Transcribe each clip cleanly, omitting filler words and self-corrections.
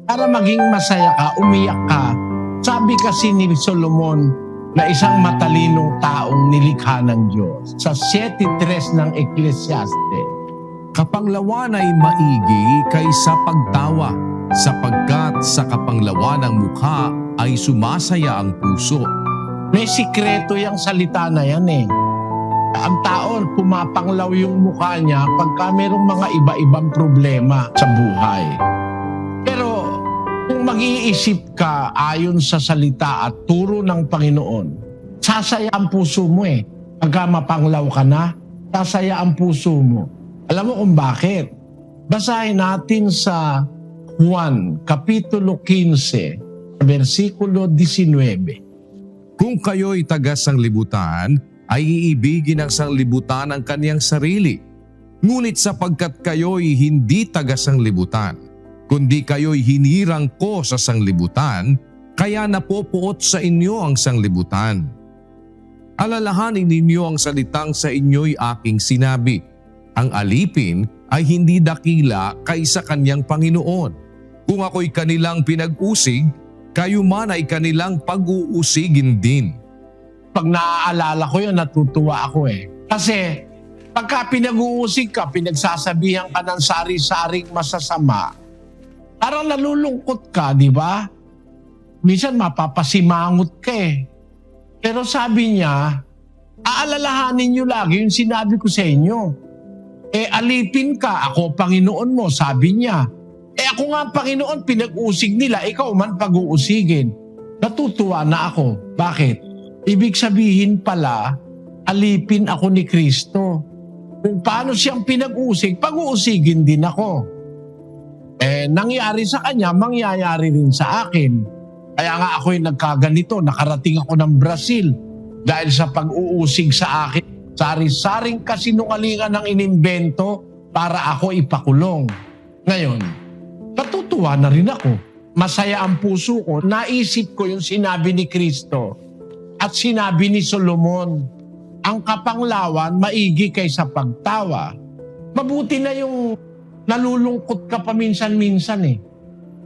Para maging masaya ka, umiyak ka. Sabi kasi ni Solomon na isang matalinong taong nilikha ng Diyos sa 7:3 ng Ecclesiastes. Kapanglawan ay maigi kaysa pagtawa, sapagkat sa kapanglawan ng mukha ay sumasaya ang puso. May sikreto yung salita na yan eh. Ang tao, pumapanglaw yung mukha niya pagka merong mga iba-ibang problema sa buhay. Pero kung mag-iisip ka ayon sa salita at turo ng Panginoon, sasaya ang puso mo eh. Pagka mapanglaw ka na, sasaya ang puso mo. Alam mo kung bakit? Basahin natin sa Juan, Kapitulo 15, versikulo 19. Kung kayo'y taga-sanglibutan, ay iibigin ng sanglibutan ang kaniyang sarili. Ngunit sapagkat kayo'y hindi taga-sanglibutan, kundi kayo'y hinirang ko sa sanglibutan, kaya napopuot sa inyo ang sanglibutan. Alalahanin ninyo ang salitang sa inyo'y aking sinabi. Ang alipin ay hindi dakila kaysa kaniyang Panginoon. Kung ako'y kanilang pinag-usig, kayo man ay kanilang pag-uusigin din. Pag naaalala ko yun, natutuwa ako eh. Kasi pagka pinag-uusig ka, pinagsasabihan ka ng sari-saring masasama, parang nalulungkot ka, di ba? Minsan mapapasimangot ka eh. Pero sabi niya, aalalahanin niyo lagi yung sinabi ko sa inyo. Alipin ka, ako Panginoon mo, sabi niya. Ako nga Panginoon, pinag-usig nila, ikaw man pag-uusigin. Natutuwa na ako. Bakit? Ibig sabihin pala, alipin ako ni Kristo. Kung paano siyang pinag-usig, pag-uusigin din ako. Nangyari sa kanya, mangyayari rin sa akin. Kaya nga ako'y nagkaganito, nakarating ako ng Brazil dahil sa pag-uusig sa akin. Sari-saring kasinungalingan ang inimbento para ako ipakulong. Ngayon, natutuwa na rin ako. Masaya ang puso ko. Naisip ko yung sinabi ni Kristo at sinabi ni Solomon. Ang kapanglawan maigi kaysa pagtawa. Mabuti na yung nalulungkot ka paminsan-minsan eh.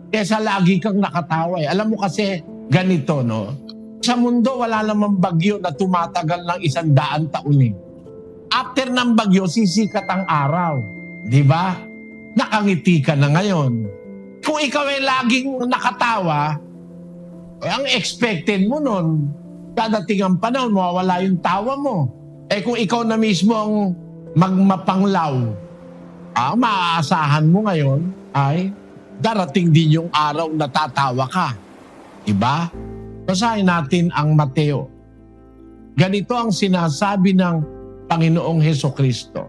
Kesa lagi kang nakatawa eh. Alam mo kasi ganito no. Sa mundo wala namang bagyo na tumatagal ng 100 taon eh. After ng bagyo, sisikat ang araw. Di ba? Nakangiti ka na ngayon. Kung ikaw ay laging nakatawa, ang expected mo nun, dadating ang panahon, mawawala yung tawa mo. Kung ikaw na mismo ang magmapanglaw, ang maaasahan mo ngayon ay darating din yung araw na tatawa ka. Diba? Basahin natin ang Mateo. Ganito ang sinasabi ng Panginoong Hesukristo.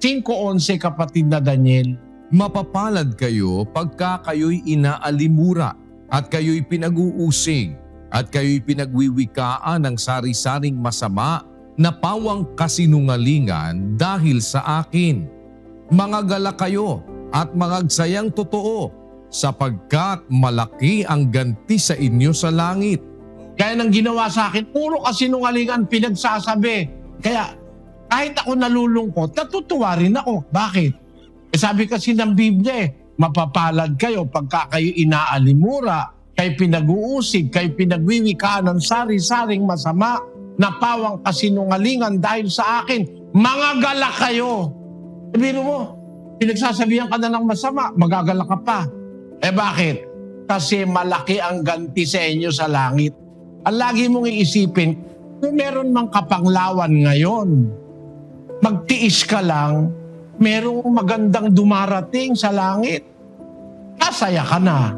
5:11 kapatid na Daniel. Mapapalad kayo pagka kayo'y inaalimura at kayo'y pinag-uusig at kayo'y pinagwiwikaan ng sari-saring masama na pawang kasinungalingan dahil sa akin. Mangagala kayo at mangagsayang totoo sapagkat malaki ang ganti sa inyo sa langit. Kaya nang ginawa sa akin, puro kasinungalingan pinagsasabi. Kaya kahit ako nalulungkot, natutuwa rin ako. Bakit? Sabi kasi ng Biblia mapapalad kayo pagka kayo inaalimura, kayo pinag-uusig, kayo pinagwiwikaan ng sari-saring masama na pawang kasinungalingan dahil sa akin. Mangagala kayo. Sabihin mo, pinagsasabihan ka na ng masama, magagala ka pa. Bakit? Kasi malaki ang ganti sa inyo sa langit. Ang lagi mong iisipin, kung meron mang kapanglawan ngayon, magtiis ka lang, merong magandang dumarating sa langit. Kasaya ka na.